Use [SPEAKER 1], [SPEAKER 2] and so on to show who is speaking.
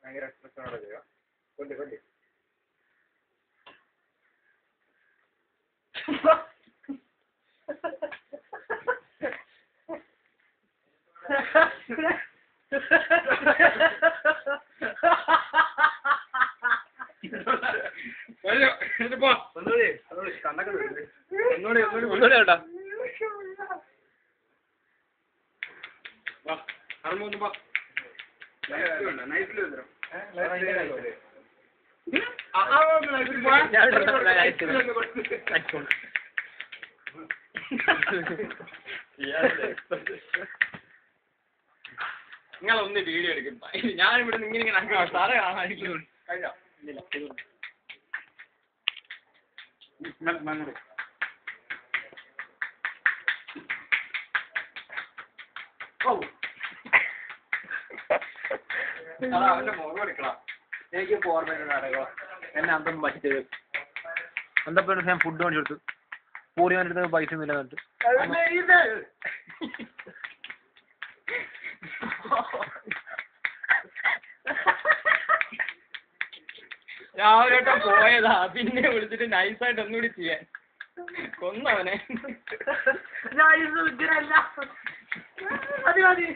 [SPEAKER 1] ഭയങ്കര എക്സ്പ്രഷനോടെ ചെയ്യുക. കൊല്ലി കൊല്ലി
[SPEAKER 2] നിങ്ങളൊന്ന് വീഡിയോ എടുക്കും. ഞാനിവിടെ ഇങ്ങനെ സാറേ കഴിഞ്ഞോ അവന്റെ മുഖം എടുക്കണം. എനിക്ക് ഓർമ്മ നടക്കോ എന്നെ അന്തം പറ്റത്
[SPEAKER 3] എന്താ ഞാൻ ഫുഡ് മേടിച്ചു കൊടുത്തു. പൂരി വേണ്ടിട്ട് പൈസ ഒന്നുമില്ല എന്നിട്ട്
[SPEAKER 2] രാവിലെ പോയതാ. പിന്നെ വിളിച്ചിട്ട് നൈസായിട്ട് ഒന്നുകൂടി ചെയ്യാൻ കൊന്നവനെ.
[SPEAKER 1] മതി